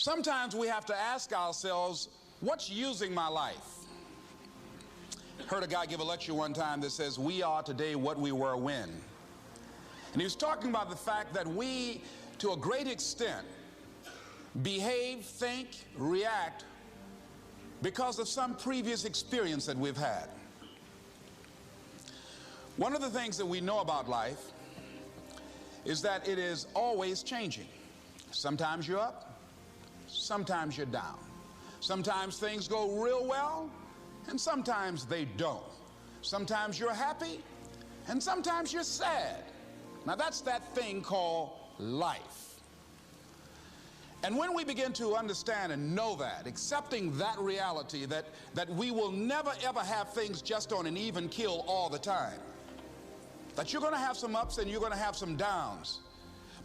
Sometimes we have to ask ourselves, what's using my life? Heard a guy give a lecture one time that says, we are today what we were when. And he was talking about the fact that we, to a great extent, behave, think, react because of some previous experience that we've had. One of the things that we know about life is that it is always changing. Sometimes you're up, sometimes you're down. Sometimes things go real well, and sometimes they don't. Sometimes you're happy, and sometimes you're sad. Now that's that thing called life. And when we begin to understand and know that, accepting that reality that we will never ever have things just on an even keel all the time, that you're going to have some ups and you're going to have some downs,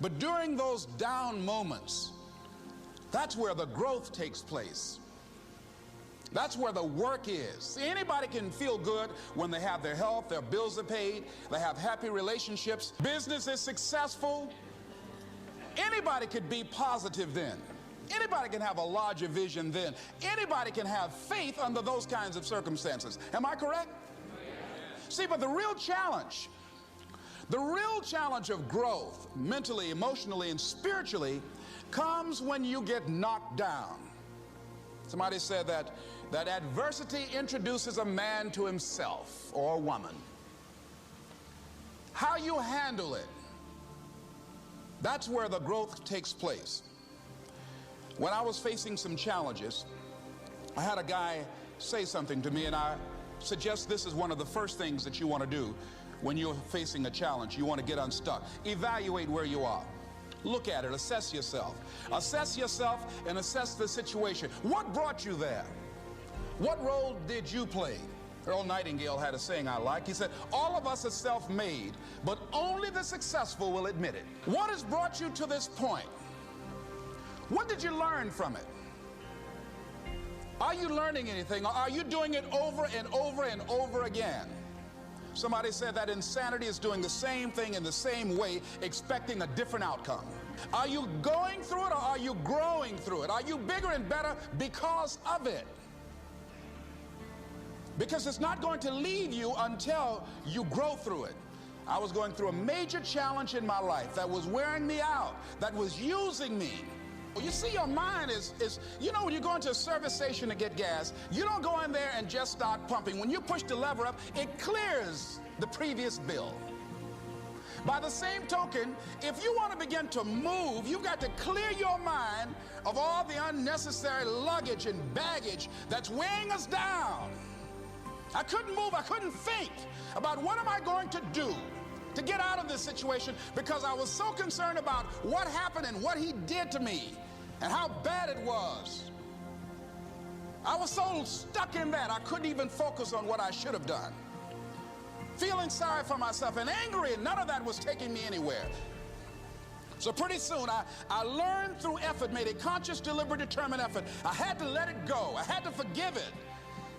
but during those down moments, that's where the growth takes place. That's where the work is. See, anybody can feel good when they have their health, their bills are paid, they have happy relationships, business is successful. Anybody could be positive then. Anybody can have a larger vision then. Anybody can have faith under those kinds of circumstances. Am I correct? See, but the real challenge of growth, mentally, emotionally, and spiritually, comes when you get knocked down. Somebody said that adversity introduces a man to himself or a woman. How you handle it, that's where the growth takes place. When I was facing some challenges, I had a guy say something to me, and I suggest this is one of the first things that you want to do when you're facing a challenge. You want to get unstuck. Evaluate where you are. Look at it, assess yourself. Assess yourself and assess the situation. What brought you there? What role did you play? Earl Nightingale had a saying I like. He said, all of us are self-made, but only the successful will admit it. What has brought you to this point? What did you learn from it? Are you learning anything, or are you doing it over and over and over again? Somebody said that insanity is doing the same thing in the same way, expecting a different outcome. Are you going through it, or are you growing through it? Are you bigger and better because of it? Because it's not going to leave you until you grow through it. I was going through a major challenge in my life that was wearing me out, that was using me. You see, your mind is, you know, when you go into a service station to get gas, you don't go in there and just start pumping. When you push the lever up, it clears the previous bill. By the same token, if you want to begin to move, you've got to clear your mind of all the unnecessary luggage and baggage that's weighing us down. I couldn't move, I couldn't think about what am I going to do to get out of this situation, because I was so concerned about what happened and what he did to me and how bad it was. I was so stuck in that I couldn't even focus on what I should have done. Feeling sorry for myself and angry, and none of that was taking me anywhere. So pretty soon I learned through effort, made a conscious, deliberate, determined effort. I had to let it go. I had to forgive it.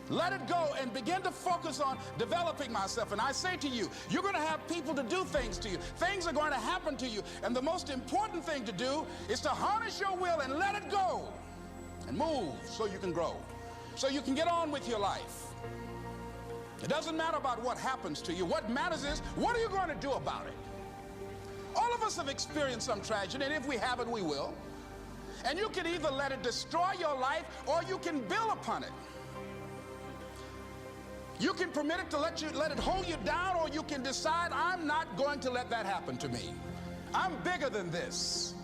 Let it go and begin to focus on developing myself. And I say to you, you're going to have people to do things to you. Things are going to happen to you. And the most important thing to do is to harness your will and let it go and move so you can grow, so you can get on with your life. It doesn't matter about what happens to you. What matters is, what are you going to do about it? All of us have experienced some tragedy, and if we haven't, we will. And you can either let it destroy your life, or you can build upon it. You can permit it to let it hold you down, or you can decide, I'm not going to let that happen to me. I'm bigger than this.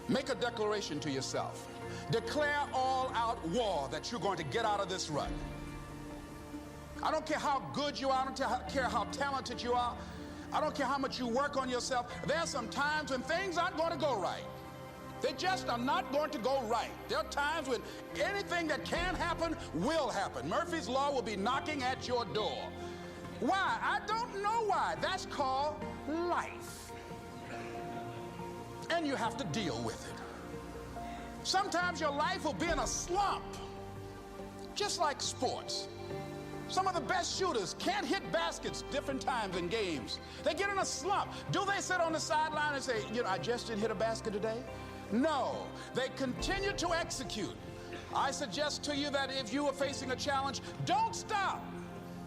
Make a declaration to yourself. Declare all-out war that you're going to get out of this rut. I don't care how good you are. I don't care how talented you are. I don't care how much you work on yourself. There are some times when things aren't going to go right. They just are not going to go right. There are times when anything that can happen will happen. Murphy's Law will be knocking at your door. Why? I don't know why. That's called life. And you have to deal with it. Sometimes your life will be in a slump, just like sports. Some of the best shooters can't hit baskets different times in games. They get in a slump. Do they sit on the sideline and say, you know, I just didn't hit a basket today? No, they continue to execute. I suggest to you that if you are facing a challenge, don't stop.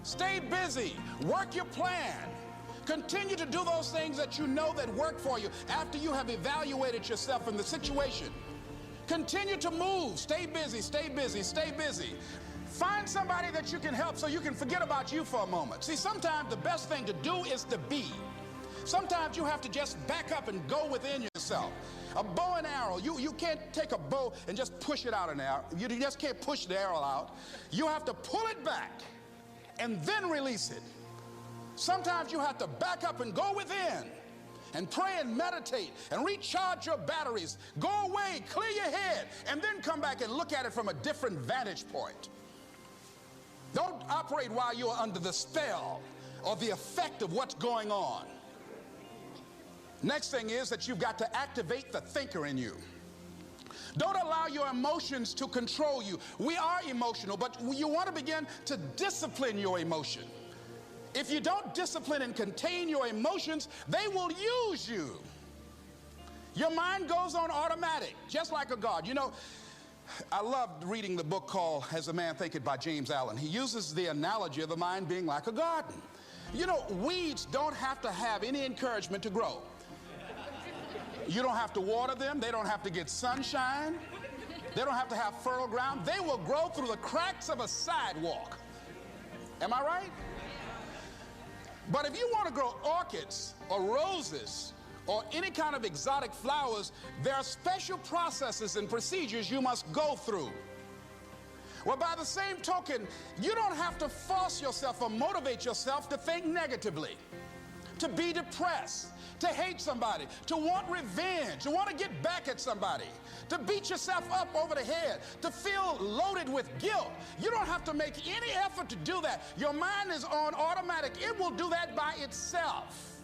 Stay busy. Work your plan. Continue to do those things that you know that work for you after you have evaluated yourself in the situation. Continue to move. Stay busy, stay busy, stay busy. Find somebody that you can help so you can forget about you for a moment. See, sometimes the best thing to do is to be. Sometimes you have to just back up and go within yourself. A bow and arrow, you can't take a bow and just push it out an arrow. You just can't push the arrow out. You have to pull it back and then release it. Sometimes you have to back up and go within and pray and meditate and recharge your batteries. Go away, clear your head, and then come back and look at it from a different vantage point. Don't operate while you're under the spell or the effect of what's going on. Next thing is that you've got to activate the thinker in you. Don't allow your emotions to control you. We are emotional, but you want to begin to discipline your emotion. If you don't discipline and contain your emotions, they will use you. Your mind goes on automatic, just like a guard. You know, I loved reading the book called As a Man Thinketh by James Allen. He uses the analogy of the mind being like a garden. You know, weeds don't have to have any encouragement to grow. You don't have to water them. They don't have to get sunshine. They don't have to have fertile ground. They will grow through the cracks of a sidewalk. Am I right? But if you want to grow orchids or roses or any kind of exotic flowers, there are special processes and procedures you must go through. Well, by the same token, you don't have to force yourself or motivate yourself to think negatively, to be depressed, to hate somebody, to want revenge, to want to get back at somebody, to beat yourself up over the head, to feel loaded with guilt. You don't have to make any effort to do that. Your mind is on automatic. It will do that by itself.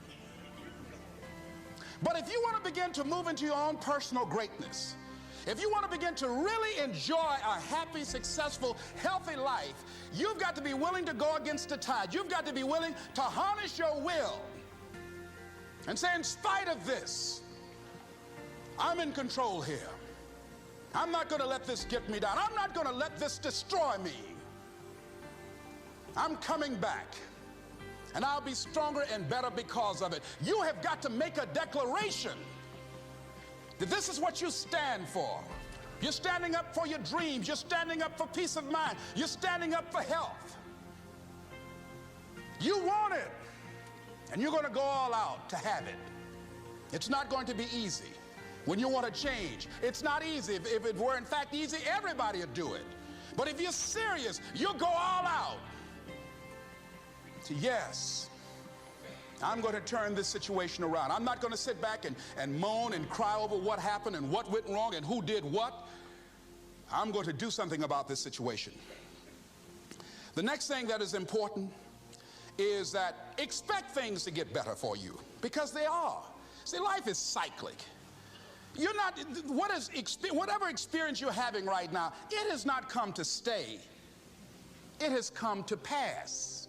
But if you want to begin to move into your own personal greatness, if you want to begin to really enjoy a happy, successful, healthy life, you've got to be willing to go against the tide. You've got to be willing to harness your will and say, in spite of this, I'm in control here. I'm not going to let this get me down. I'm not going to let this destroy me. I'm coming back, and I'll be stronger and better because of it. You have got to make a declaration that this is what you stand for. You're standing up for your dreams. You're standing up for peace of mind. You're standing up for health. You want it, and you're going to go all out to have it. It's not going to be easy. When you want to change, it's not easy. If it were in fact easy, everybody would do it. But if you're serious, you'll go all out. So yes, I'm going to turn this situation around. I'm not going to sit back and moan and cry over what happened and what went wrong and who did what. I'm going to do something about this situation. The next thing that is important is that expect things to get better for you, because they are. See, life is cyclic. You're not, whatever experience you're having right now, it has not come to stay. It has come to pass.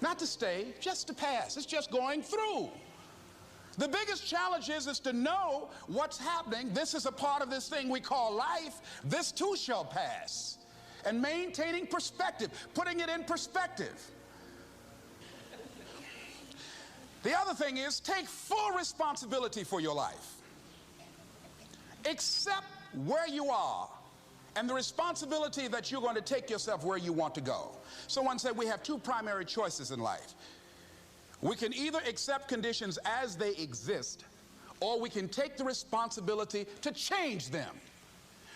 Not to stay, just to pass. It's just going through. The biggest challenge is to know what's happening. This is a part of this thing we call life. This too shall pass. And maintaining perspective, putting it in perspective. The other thing is take full responsibility for your life. Accept where you are and the responsibility that you're going to take yourself where you want to go. Someone said we have two primary choices in life. We can either accept conditions as they exist, or we can take the responsibility to change them.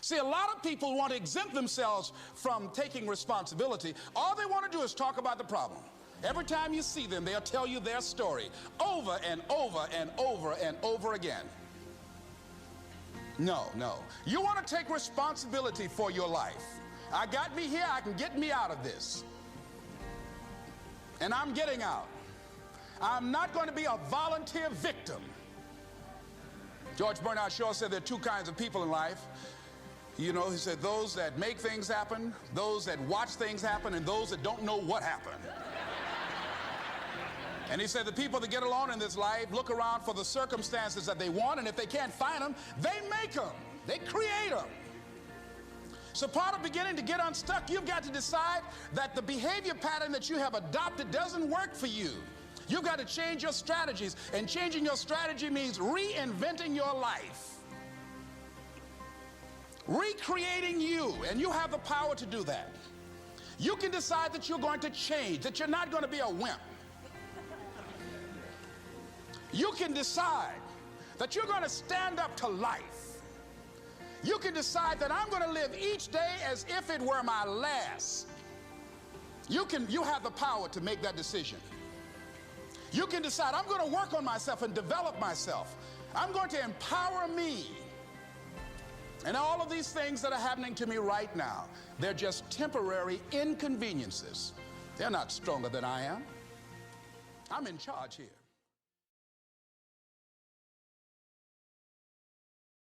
See, a lot of people want to exempt themselves from taking responsibility. All they want to do is talk about the problem. Every time you see them, they'll tell you their story over and over and over and over again. No. You want to take responsibility for your life. I got me here, I can get me out of this. And I'm getting out. I'm not going to be a volunteer victim. George Bernard Shaw said there are two kinds of people in life. You know, he said those that make things happen, those that watch things happen, and those that don't know what happened. And he said the people that get along in this life look around for the circumstances that they want, and if they can't find them, they make them. They create them. So part of beginning to get unstuck, you've got to decide that the behavior pattern that you have adopted doesn't work for you. You've got to change your strategies, and changing your strategy means reinventing your life. Recreating you, and you have the power to do that. You can decide that you're going to change, that you're not going to be a wimp. You can decide that you're going to stand up to life. You can decide that I'm going to live each day as if it were my last. You have the power to make that decision. You can decide I'm going to work on myself and develop myself. I'm going to empower me. And all of these things that are happening to me right now, they're just temporary inconveniences. They're not stronger than I am. I'm in charge here.